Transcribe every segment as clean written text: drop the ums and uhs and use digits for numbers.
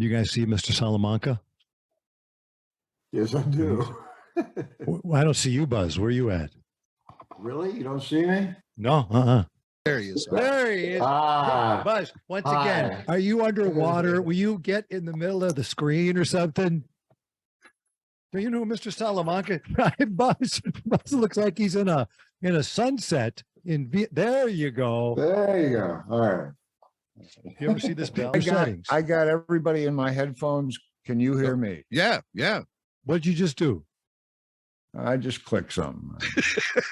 You guys see Mr. Salamanca? Yes, I do. I don't see you, Buzz. Where are you at? Really? You don't see me? No, There he is. There he is. Buzz, once again, are you underwater? Will you get in the middle of the screen or something? Do you know Mr. Salamanca? Buzz looks like he's in a sunset. There you go. There you go. All right. You ever see this settings? I got everybody in my headphones. Can you hear me? Yeah. What'd you just do? I just clicked something.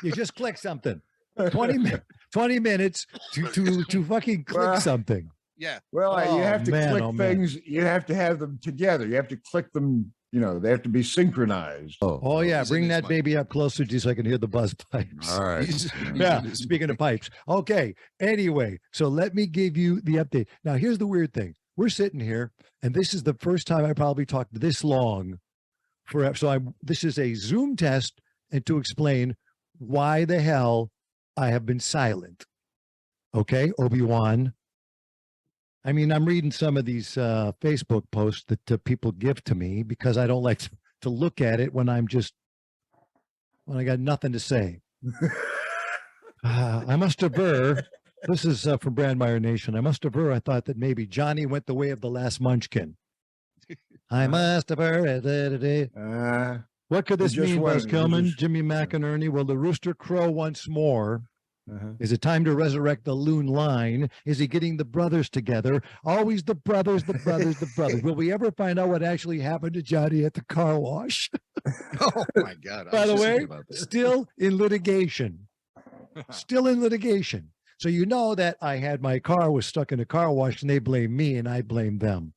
You just click something. 20 minutes to fucking click something. Yeah. Well, you have to click things. Man. You have to have them together. You have to click them. They have to be synchronized. Oh yeah, bring that baby up closer to you so I can hear the buzz pipes. All right. Yeah, speaking of pipes. Okay, anyway, so let me give you the update. Now, here's the weird thing. We're sitting here, and this is the first time I probably talked this long forever. So this is a Zoom test, and to explain why the hell I have been silent. Okay, Obi-Wan. I mean, I'm reading some of these Facebook posts that people give to me because I don't like to look at it when I got nothing to say. I must aver, this is from Brandmeier Nation. I must aver, I thought that maybe Johnny went the way of the last munchkin. I must aver. What could this mean, Buzz Kilman, Jimmy McInerney? Will the rooster crow once more? Is it time to resurrect the loon line? Is he getting the brothers together? Always the brothers. Will we ever find out what actually happened to Johnny at the car wash? Oh my God. By the way, still in litigation. So you know that my car was stuck in a car wash and they blame me and I blame them.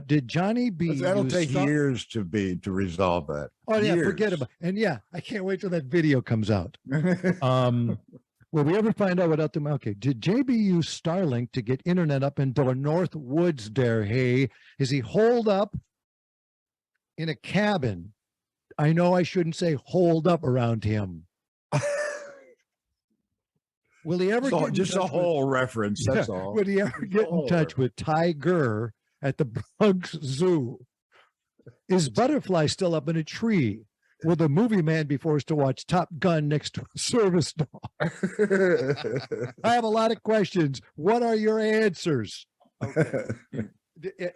Did Johnny B? That'll take years to resolve that. Oh yeah, years. Forget about it. And yeah, I can't wait till that video comes out. Will we ever find out what out there? Okay, did JB use Starlink to get internet up into North Woods there? Hey, is he holed up in a cabin? I know I shouldn't say holed up around him. Will he ever get just a whole reference? That's all. Will he ever get in touch with Tiger at the Bronx Zoo? Is Butterfly still up in a tree? Will the movie man be forced to watch Top Gun next to a service dog? I have a lot of questions. What are your answers? Okay.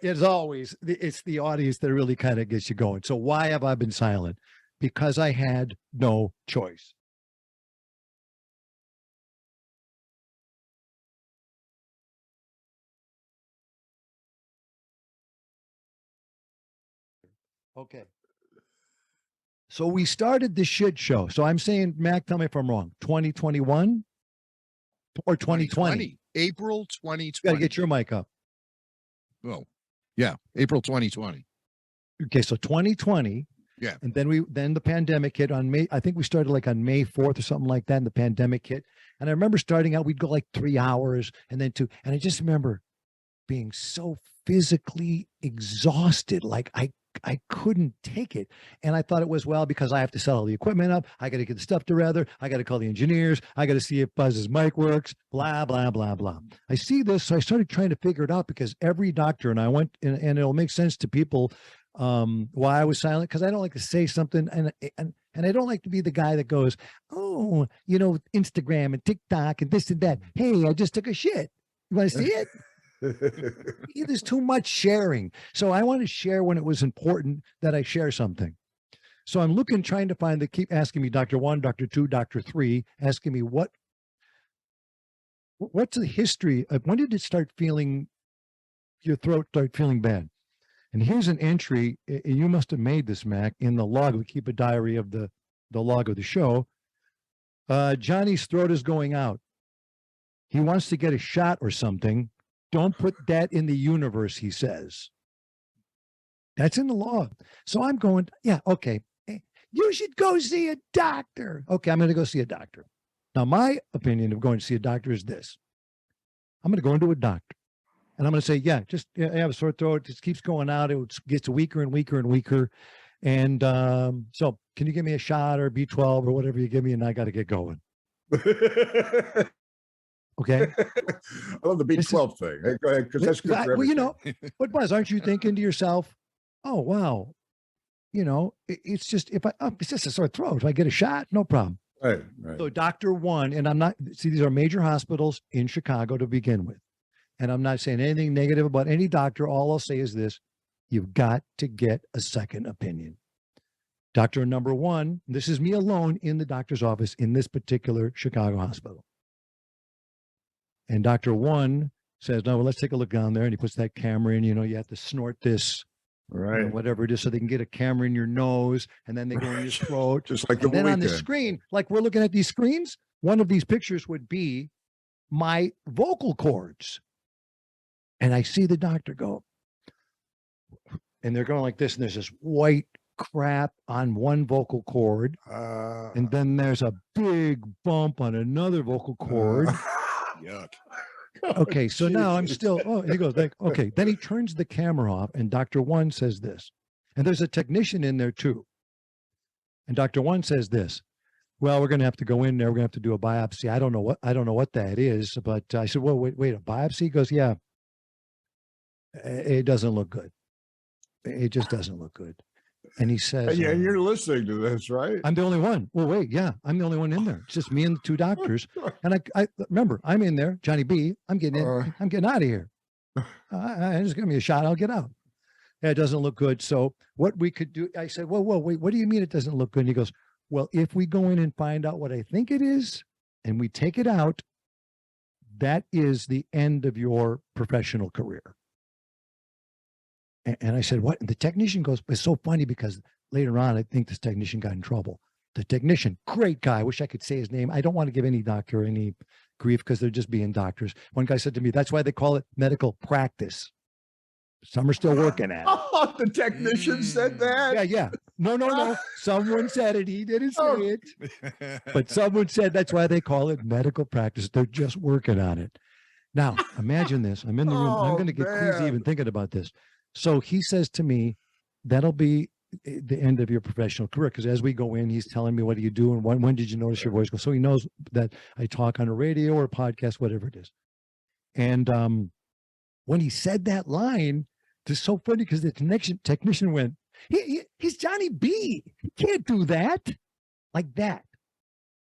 As always, it's the audience that really kind of gets you going. So why have I been silent? Because I had no choice. Okay. So we started the shit show. So I'm saying, Mac, tell me if I'm wrong. 2021 or 2020? April 2020. You got to get your mic up. Oh, yeah. April 2020. Okay. So 2020. Yeah. And then the pandemic hit on May. I think we started like on May 4th or something like that. And the pandemic hit. And I remember starting out, we'd go like 3 hours and then 2. And I just remember being so physically exhausted. Like I couldn't take it. And I thought it was, well, because I have to set all the equipment up. I got to get the stuff together. I got to call the engineers. I got to see if Buzz's mic works, blah, blah, blah, blah. I see this. So I started trying to figure it out because every doctor, and I went, and it'll make sense to people why I was silent, because I don't like to say something. And I don't like to be the guy that goes, oh, Instagram and TikTok and this and that. Hey, I just took a shit. You want to see it? There's too much sharing. So I want to share when it was important that I share something. So I'm trying to find keep asking me, Dr. 1, Dr. 2, Dr. 3, asking me what's the history of when did it start feeling, your throat start feeling bad? And here's an entry, you must have made this, Mac, in the log. We keep a diary of the log of the show. Johnny's throat is going out. He wants to get a shot or something. Don't put that in the universe, he says. That's in the law. So I'm going, yeah, okay. You should go see a doctor. Okay, I'm going to go see a doctor. Now, my opinion of going to see a doctor is this. I'm going to go into a doctor. And I'm going to say, yeah, I have a sore throat. It just keeps going out. It gets weaker and weaker and weaker. And so can you give me a shot or B12 or whatever you give me? And I got to get going. Okay. I love the This is- B12 thing. Hey, go ahead, because that's good for Well, you everything. know, but Buzz, aren't you thinking to yourself, oh, wow, you know, it's just, it's just a sore throat. If I get a shot, no problem. Right, right. So Dr. One, and I'm not, see, these are major hospitals in Chicago to begin with. And I'm not saying anything negative about any doctor. All I'll say is this: you've got to get a second opinion. Doctor number one, this is me alone in the doctor's office in this particular Chicago hospital. And Dr. One says, no, well, let's take a look down there. And he puts that camera in, you know, you have to snort this, you know, Right. whatever it is, so they can get a camera in your nose and then they go in your throat. Just like the And then on the weekend. screen, like we're looking at these screens, one of these pictures would be my vocal cords. And I see the doctor go, and they're going like this, and there's this white crap on one vocal cord, and then there's a big bump on another vocal cord. Yuck. Okay, so now I'm geez. still, oh, he goes like, okay. Then he turns the camera off, and Dr. One says this, and there's a technician in there too. And Dr. One says this, well, we're going to have to go in there. We're going to have to do a biopsy. I don't know what that is, but I said, well, wait, a biopsy? He goes, yeah, it doesn't look good. It just doesn't look good. And he says, Yeah, you're listening to this, right? I'm the only one. Well, wait, yeah, I'm the only one in there. It's just me and the two doctors. And I remember, I'm in there, Johnny B. I'm getting in. I'm getting out of here. Just give me a shot. I'll get out. Yeah, it doesn't look good. So what we could do, I said, whoa, wait, what do you mean it doesn't look good? And he goes, well, if we go in and find out what I think it is, and we take it out, that is the end of your professional career. And I said, what? And the technician goes, it's so funny because later on, I think this technician got in trouble. The technician, great guy. I wish I could say his name. I don't want to give any doctor any grief because they're just being doctors. One guy said to me, that's why they call it medical practice. Some are still working at it. Oh, the technician said that? Yeah. No. Someone said it. He didn't say Oh. it. But someone said that's why they call it medical practice. They're just working on it. Now, imagine this. I'm in the room. I'm Oh, going to get queasy man. even thinking about this. So he says to me, that'll be the end of your professional career. Because as we go in, he's telling me, what do you do? And when did you notice your voice go? So he knows that I talk on a radio or a podcast, whatever it is. And when he said that line, it's so funny because the technician went, he's Johnny B. He can't do that. Like that.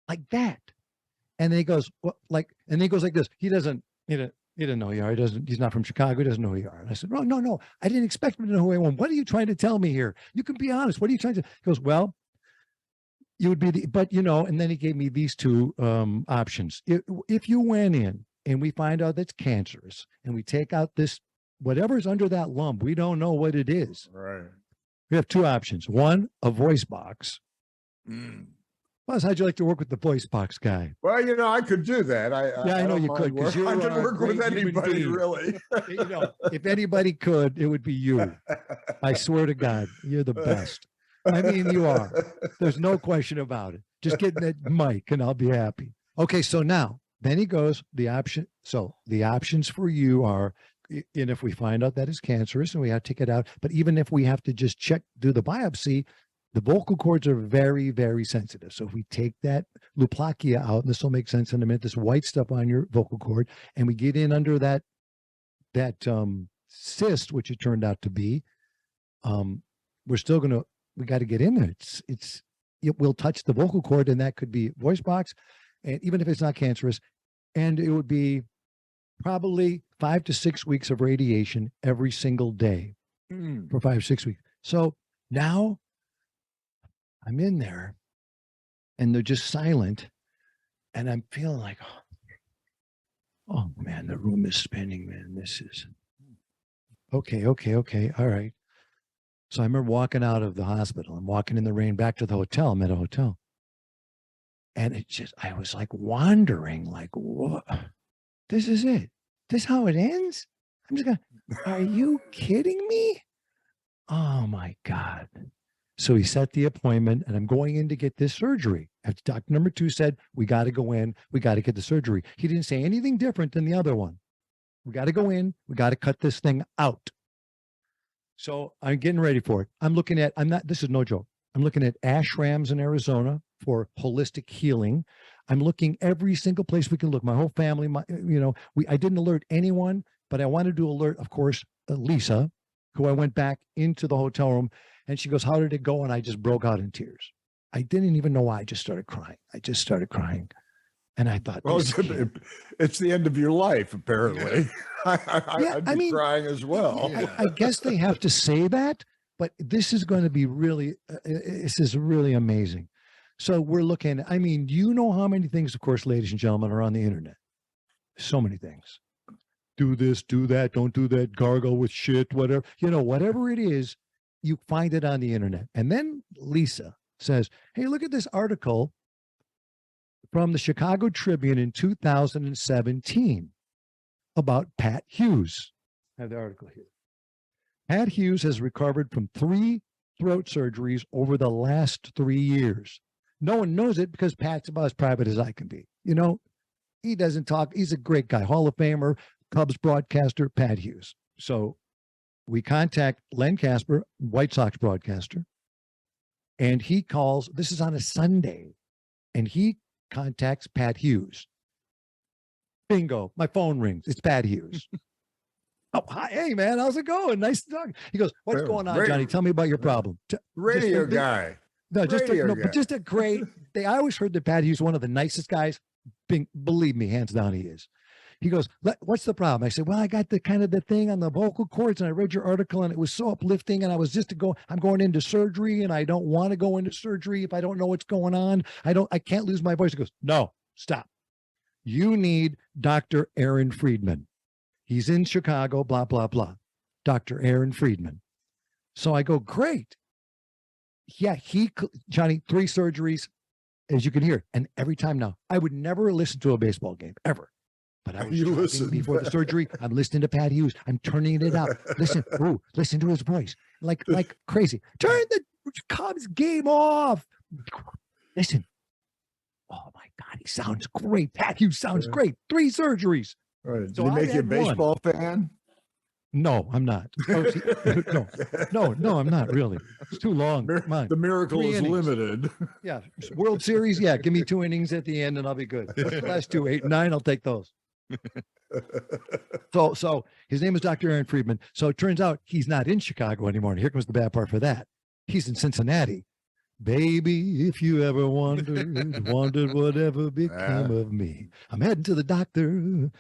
And then he goes, well, and then he goes like this. He doesn't know who you are. He's not from Chicago. He doesn't know who you are. And I said, no. I didn't expect him to know who I am. What are you trying to tell me here? You can be honest. What are you trying to? He goes, well, you would be but you know, and then he gave me these two options. If you went in and we find out that's cancerous and we take out this, whatever's under that lump, we don't know what it is. Right. We have two options. One, a voice box. Buzz, how'd you like to work with the voice box guy? Well, you know, I could do that. I know don't you mind could, 'cause work- you're I could a work with great human anybody, being. really. You know, if anybody could, it would be you. I swear to God, you're the best. I mean, you are. There's no question about it. Just get that mic and I'll be happy. Okay, so now, then he goes, the options for you are, and if we find out that it's cancerous and we have to take it out, but even if we have to just do the biopsy, the vocal cords are very, very sensitive. So if we take that luplakia out, and this will make sense in a minute, this white stuff on your vocal cord, and we get in under that cyst, which it turned out to be, we got to get in there. It will touch the vocal cord, and that could be voice box, and even if it's not cancerous, and it would be probably 5 to 6 weeks of radiation every single day for 5 or 6 weeks. So now I'm in there and they're just silent. And I'm feeling like, oh man, the room is spinning, man. This is okay. All right. So I remember walking out of the hospital and walking in the rain back to the hotel. I'm at a hotel. And I was like wandering, like, what? This is it. This how it ends? I'm just going, are you kidding me? Oh my God. So he set the appointment and I'm going in to get this surgery. Doctor number 2 said, we got to go in. We got to get the surgery. He didn't say anything different than the other one. We got to go in. We got to cut this thing out. So I'm getting ready for it. This is no joke. I'm looking at ashrams in Arizona for holistic healing. I'm looking every single place we can look. My whole family, I didn't alert anyone, but I wanted to alert, of course, Lisa, who I went back into the hotel room, and she goes, "How did it go?" And I just broke out in tears. I didn't even know why. I just started crying. And I thought, Well, this can't- it's the end of your life, apparently. I'd be crying as well. Yeah. I guess they have to say that, but this is going to be really, this is really amazing. So we're looking, you know how many things, of course, ladies and gentlemen, are on the internet. So many things. Do this, do that, don't do that, gargle with shit, whatever. Whatever it is, you find it on the internet. And then Lisa says, "Hey, look at this article from the Chicago Tribune in 2017 about Pat Hughes." I have the article here. Pat Hughes has recovered from 3 throat surgeries over the last 3 years. No one knows it because Pat's about as private as I can be. He doesn't talk. He's a great guy, Hall of Famer, Cubs broadcaster, Pat Hughes. So we contact Len Casper, White Sox broadcaster, and he calls. This is on a Sunday, and he contacts Pat Hughes. Bingo, my phone rings. It's Pat Hughes. "Oh, hi, hey man, how's it going? Nice to talk." He goes, "What's going on, Johnny? Tell me about your problem." Radio guy. No, Radio guy. but just a great. I always heard that Pat Hughes one of the nicest guys. Believe me, hands down, he is. He goes, "What's the problem?" I said, "Well, I got the thing on the vocal cords, and I read your article, and it was so uplifting. And I was I'm going into surgery, and I don't want to go into surgery if I don't know what's going on. I can't lose my voice." He goes, "No, stop. You need Dr. Aaron Friedman. He's in Chicago, blah, blah, blah. Dr. Aaron Friedman." So I go, "Great." Yeah, Johnny, 3 surgeries, as you can hear. And every time now, I would never listen to a baseball game, ever. But I was You driving listen. before the surgery. I'm listening to Pat Hughes. I'm turning it up. Listen to his voice. Like crazy. Turn the Cubs game off. Listen. Oh my God, he sounds great. Pat Hughes sounds great. 3 surgeries. Right. Did So he I make you a had one. baseball fan? No, I'm not. Oh, see, no, I'm not really. It's too long. Come on. The miracle 3 is innings. limited. Yeah, World Series. Yeah, give me 2 innings at the end, and I'll be good. What's the last 2? 8 and 9. I'll take those. So his name is Dr. Aaron Friedman. So it turns out he's not in Chicago anymore. And here comes the bad part for that. He's in Cincinnati. Baby, if you ever wondered whatever became of me, I'm heading to the doctor.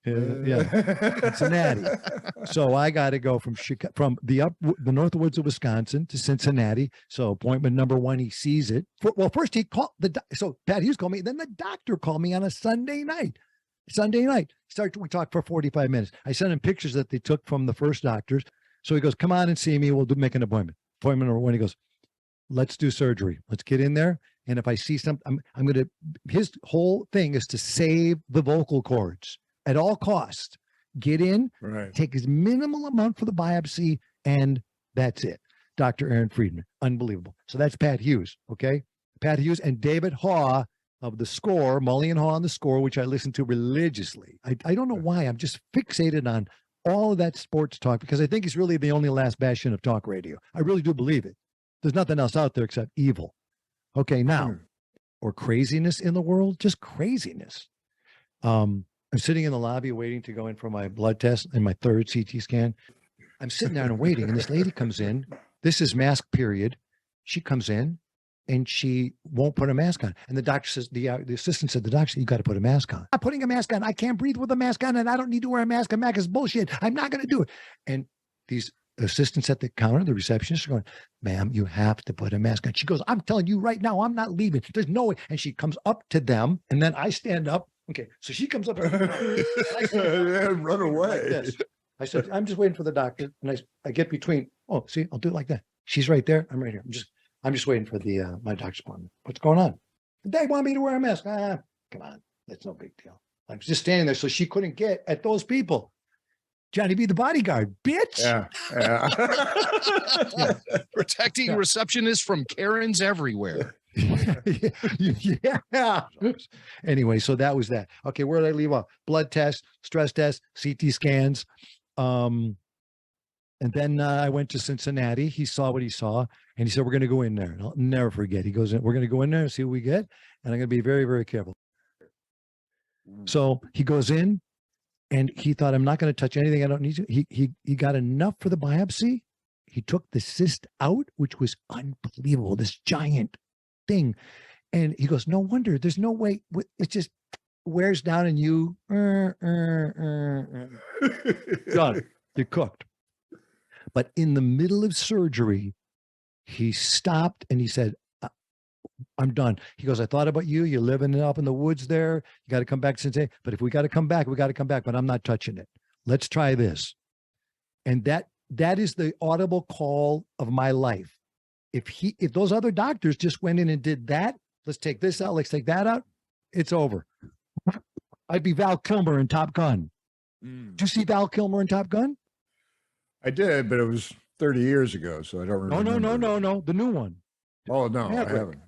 Yeah, Cincinnati. So I got to go from the north woods of Wisconsin to Cincinnati. So appointment number 1, he sees it. First he called so Pat Hughes called me. Then the doctor called me on a Sunday night. We talked for 45 minutes. I sent him pictures that they took from the first doctors. So he goes, "Come on and see me. We'll make an appointment." Appointment number 1, he goes, "Let's do surgery. Let's get in there. And if I see something, I'm going to," his whole thing is to save the vocal cords at all costs. Get in, Right. take his minimal amount for the biopsy, and that's it. Dr. Aaron Friedman. Unbelievable. So that's Pat Hughes. Okay. Pat Hughes and David Haw of The Score, Mully and Haw on The Score, which I listen to religiously. I don't know why. I'm just fixated on all of that sports talk because I think he's really the only last bastion of talk radio. I really do believe it. There's nothing else out there except evil. Okay, now, or craziness in the world, just craziness. I'm sitting in the lobby waiting to go in for my blood test and my 3rd CT scan. I'm sitting there and waiting, and this lady comes in. This is mask period. She comes in, and she won't put a mask on. And the doctor says, the assistant said, "The doctor said, you got to put a mask on." "I'm not putting a mask on. I can't breathe with a mask on, and I don't need to wear a mask. A mask is bullshit. I'm not going to do it." And these assistants at the counter, the receptionist, are going, "Ma'am, you have to put a mask on." She goes, "I'm telling you right now, I'm not leaving. There's no way." And she comes up to them, and then I stand up. Okay, so she comes up. Yeah, run away. Like this. I said, "I'm just waiting for the doctor." And I get between. Oh, see, I'll do it like that. She's right there. I'm right here. I'm just waiting for the my doctor's appointment. What's going on? "They want me to wear a mask." Come on, that's no big deal. I'm just standing there, so she couldn't get at those people. Johnny, be the bodyguard, bitch. Yeah. Protecting Yeah. receptionists from Karens everywhere. Yeah. Anyway, so that was that. Okay, where did I leave off? Blood test, stress test, CT scans. And then I went to Cincinnati. He saw what he saw, and he said, "We're going to go in there." And I'll never forget. He goes, "We're going to go in there and see what we get, and I'm going to be very, very careful." So he goes in and he thought, I'm not going to touch anything. I don't need to. He got enough for the biopsy. He took the cyst out, which was unbelievable, this giant thing. And he goes, no wonder, there's no way. It just wears down and you, done. You're cooked. But in the middle of surgery, he stopped and he said, I'm done. He goes, I thought about you. You're living up in the woods there. You got to come back to Cincinnati. But if we got to come back, we got to come back. But I'm not touching it. Let's try this. And that is the audible call of my life. If those other doctors just went in and did that, let's take this out, let's take that out, it's over. I'd be Val Kilmer in Top Gun. Did you see Val Kilmer in Top Gun? I did, but it was 30 years ago, so I don't remember. No, the new one. Oh, no, Maverick. I haven't.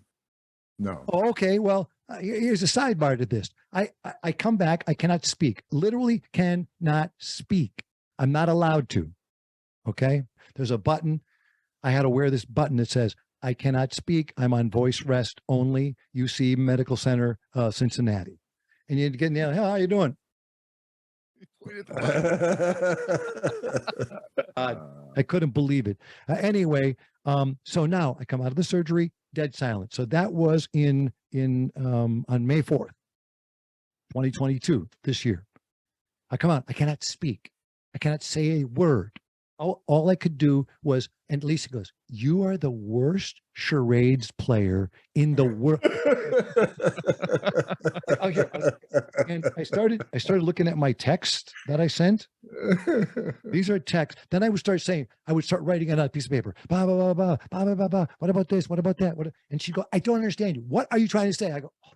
No. Oh, okay. Well, here's a sidebar to this. I come back. I cannot speak. Literally cannot speak. I'm not allowed to. Okay. There's a button. I had to wear this button that says, I cannot speak. I'm on voice rest only. UC Medical Center, Cincinnati. And you get in there, how are you doing? I couldn't believe it. Anyway, so now I come out of the surgery, dead silent. So that was on May 4th, 2022, this year. I come out, I cannot speak. I cannot say a word. All I could do was, and Lisa goes, you are the worst charades player in the world. And I started looking at my text that I sent. These are texts. Then I would start writing it on a piece of paper. Blah, blah, blah, blah, blah, blah, blah, blah. What about this? What about that? And she'd go, I don't understand you. What are you trying to say? I go, oh.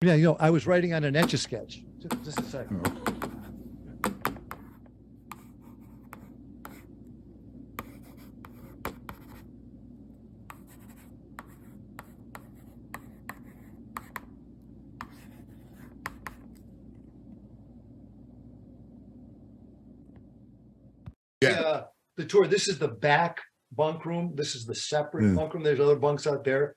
Yeah, I was writing on an Etch-a-Sketch. Just a second. Yeah. The tour. This is the back bunk room. This is the separate bunk room. There's other bunks out there.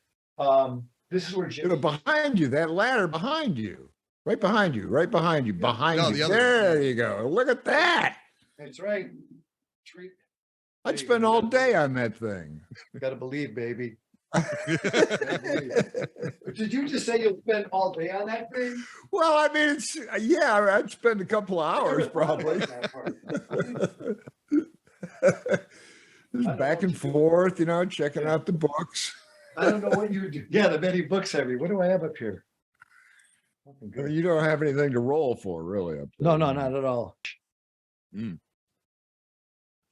This is where Jim. Behind you, that ladder behind you, right behind you, behind you. The other There you go. Look at that. That's right. I'd spend all day on that thing. You gotta believe, baby. Did you just say you'll spend all day on that thing? Well, I mean, I'd spend a couple of hours probably. Just back and forth, checking out the books. I don't know what you do. Yeah, the many books I read. What do I have up here? You don't have anything to roll for, really. Up there. No, not at all.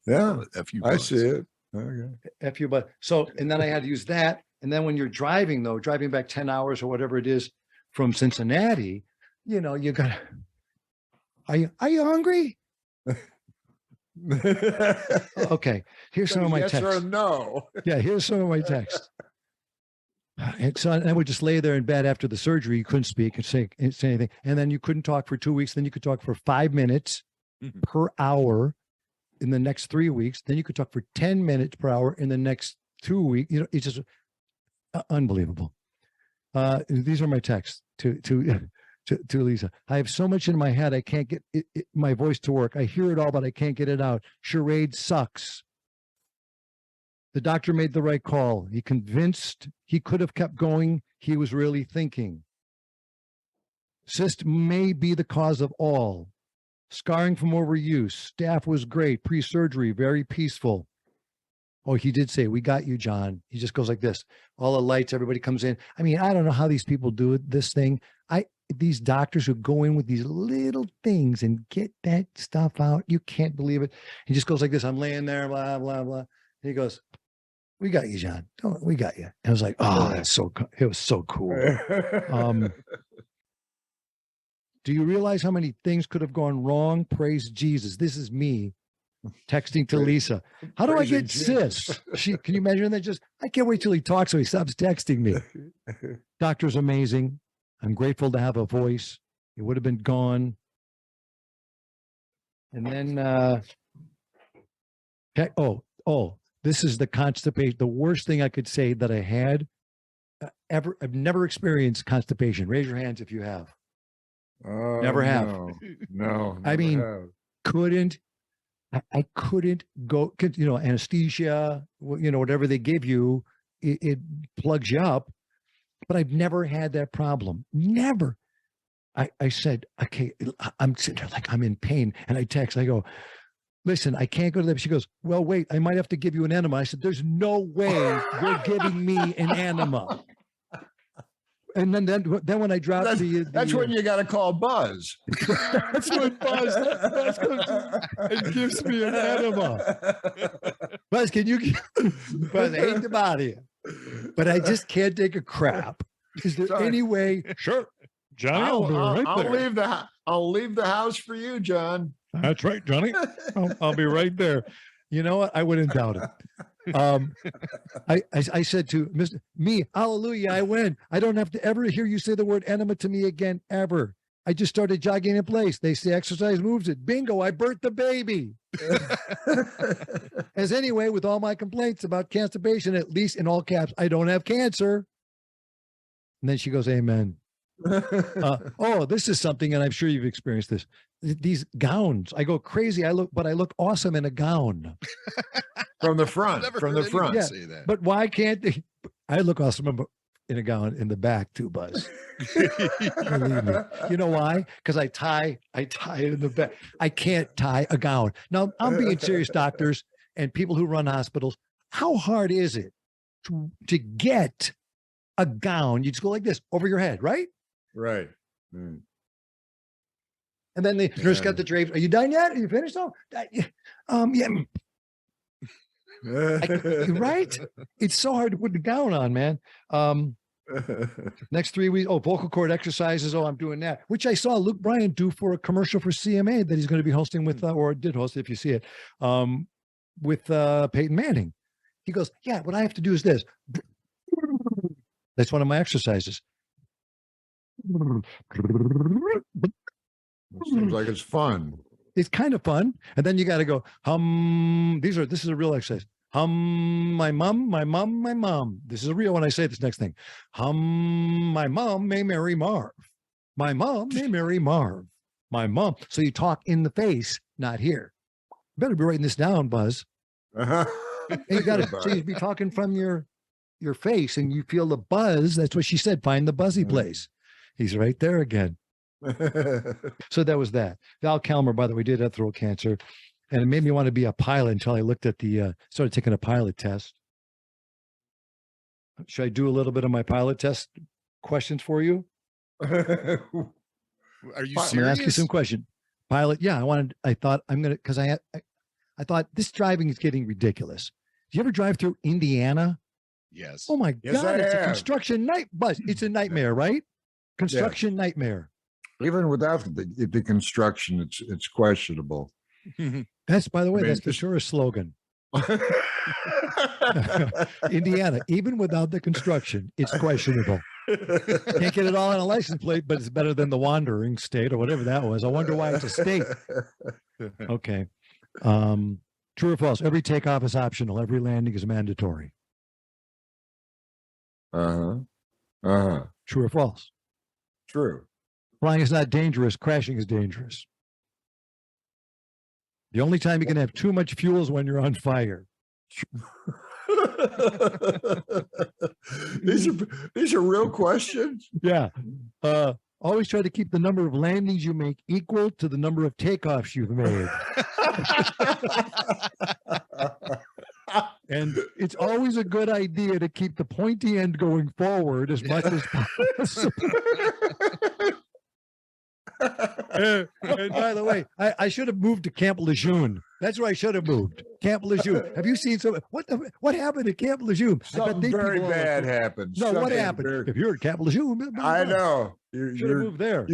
Yeah, I see it. Okay. But and then I had to use that. And then when you're driving back 10 hours or whatever it is from Cincinnati, you gotta, are you hungry? Okay. Here's some of my yes texts. or no. Yeah, here's some of my texts. And so I would just lay there in bed after the surgery. You couldn't speak and say anything. And then you couldn't talk for 2 weeks. Then you could talk for 5 minutes per hour in the next 3 weeks. Then you could talk for 10 minutes per hour in the next 2 weeks. It's just unbelievable. These are my texts to Lisa. I have so much in my head, I can't get my voice to work. I hear it all, but I can't get it out. Charade sucks. The doctor made the right call. He convinced he could have kept going. He was really thinking. Cyst may be the cause of all. Scarring from overuse. Staff was great. Pre-surgery, very peaceful. Oh, he did say, we got you, John. He just goes like this. All the lights, everybody comes in. I mean, I don't know how these people do this thing. These doctors who go in with these little things and get that stuff out. You can't believe it. He just goes like this. I'm laying there, blah, blah, blah. And he goes, we got you, John. We got you. And I was like, oh, it was so cool. Do you realize how many things could have gone wrong? Praise Jesus. This is me texting to Lisa. How do I get cysts? Can you imagine that? I can't wait till he talks so he stops texting me. Doctor's amazing. I'm grateful to have a voice. It would have been gone. And then, this is the constipation. The worst thing I could say that I had ever. I've never experienced constipation. Raise your hands if you have. Oh, Never have. No. I never mean, have. couldn't. I couldn't go. Anesthesia. Whatever they give you, it plugs you up. But I've never had that problem. Never. I said, okay, I'm sitting there like I'm in pain. And I text, I go, listen, I can't go to them. She goes, well, wait, I might have to give you an enema. I said, there's no way you're giving me an enema. And then when I dropped That's when you got to call Buzz. That's when Buzz and gives me an enema. Buzz, can you Buzz, I hate to bother you, but I just can't take a crap. Is there Sorry. any way? Sure. Johnny, I'll leave the house for you, John. That's right, Johnny. I'll be right there. You know what? I wouldn't doubt it. I said to Mr. Me, hallelujah, I win. I don't have to ever hear you say the word enema to me again, ever. I just started jogging in place. They say exercise moves it. Bingo, I birthed the baby. As anyway, with all my complaints about constipation, at least in all caps, I don't have cancer. And then she goes, amen. Oh, this is something, and I'm sure you've experienced this. These gowns, I go crazy. I look awesome in a gown. From the I've front. never From heard the front. anyone say that. But why can't they? I look awesome in a gown in the back too, Buzz. Believe me. You know why? Because I tie it in the back. I can't tie a gown. Now, I'm being serious, doctors and people who run hospitals. How hard is it to get a gown? You just go like this over your head, right? Right. Mm. And then the nurse got the drapes. Are you done yet? Are you finished? Oh, yeah. Right? It's so hard to put the gown on, man. Next 3 weeks. Oh, vocal cord exercises. Oh, I'm doing that, which I saw Luke Bryan do for a commercial for CMA that he's going to be hosting with, or did host if you see it, with Peyton Manning. He goes, yeah, what I have to do is this. That's one of my exercises. Seems like it's fun. It's kind of fun. And then you got to go, this is a real exercise. My mom. This is a real when I say this next thing. My mom may marry Marv. My mom may marry Marv. My mom. So you talk in the face, not here. Better be writing this down, Buzz. And you got to, so you'd be talking from your face and you feel the buzz. That's what she said. Find the buzzy place. He's right there again. So that was that. Val Kilmer, by the way, did have throat cancer, and it made me want to be a pilot until I looked at started taking a pilot test. Should I do a little bit of my pilot test questions for you? Are you I'm going to serious? ask you some question. Pilot, yeah, I thought because I thought this driving is getting ridiculous. Do you ever drive through Indiana? Yes. Oh my Yes, God, I it's a have. construction Buzz. It's a nightmare, right? Construction nightmare. Even without the construction, it's questionable. That's, by the way, that's the just- tourist slogan. Indiana, even without the construction, it's questionable. Can't get it all on a license plate, but it's better than the wandering state or whatever that was. I wonder why it's a state. Okay. True or false? Every takeoff is optional. Every landing is mandatory. True. True or false? Flying is not dangerous. Crashing is dangerous. The only time you can have too much fuel is when you're on fire. These are real questions. Yeah. Always try to keep the number of landings you make equal to the number of takeoffs you've made. And it's always a good idea to keep the pointy end going forward as much as possible. And by the way, I should have moved to Camp Lejeune. That's where I should have moved. Camp Lejeune. Have you seen what happened at Camp Lejeune? Something very bad happened. No, what Something happened? very- If you're at Camp Lejeune, I know. should have moved there.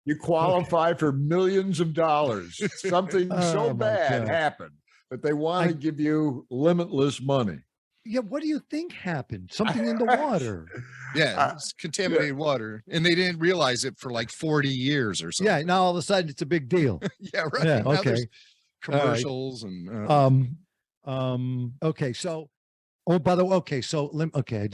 You qualify for millions of dollars. Something Oh, so my bad God. happened, but they want to give you limitless money. Yeah, what do you think happened? Something in the water. Yeah, it's contaminated water, and they didn't realize it for like 40 years or something. Yeah, now all of a sudden it's a big deal. Yeah, right. Yeah, Now okay. there's commercials and Okay, so Oh, by the way, okay. So, okay,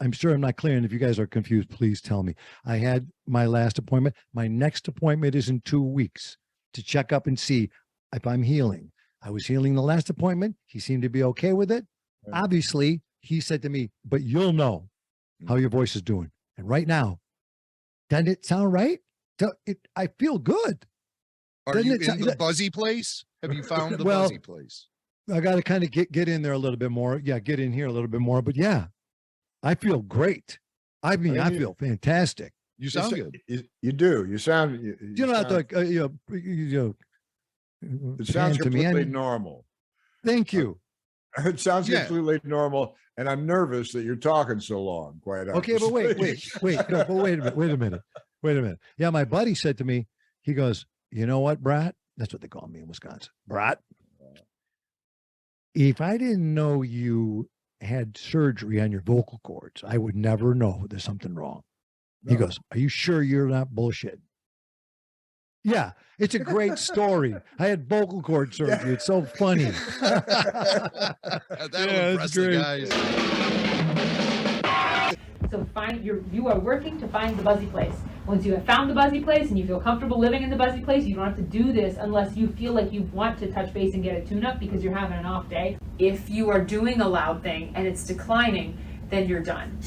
I'm sure I'm not clear. And if you guys are confused, please tell me. I had my last appointment. My next appointment is in 2 weeks to check up and see if I'm healing. I was healing the last appointment. He seemed to be okay with it. Yeah. Obviously, he said to me, but you'll know how your voice is doing. And right now, doesn't it sound right? I feel good. Are Doesn't you it sound- in the buzzy place? Have you found the Well, buzzy place? I got to kind of get in there a little bit more. Yeah, get in here a little bit more. But yeah, I feel great. I mean, I feel fantastic. You sound good. You do. You sound. You don't have to, It sounds hand to me. completely normal. Thank you. It sounds Yeah. completely normal, and I'm nervous that you're talking so long. Quite honestly. Okay, but wait a minute. Yeah, my buddy said to me, he goes, you know what, Brat? That's what they call me in Wisconsin. Brat. If I didn't know you had surgery on your vocal cords, I would never know there's something wrong. He No. goes, are you sure you're not bullshit? Yeah, it's a great story. I had vocal cord surgery. It's so funny. That'll Yeah, impress that's the great. guys. So you are working to find the buzzy place. Once you have found the buzzy place and you feel comfortable living in the buzzy place, you don't have to do this unless you feel like you want to touch base and get a tune-up because you're having an off day. If you are doing a loud thing and it's declining, then you're done.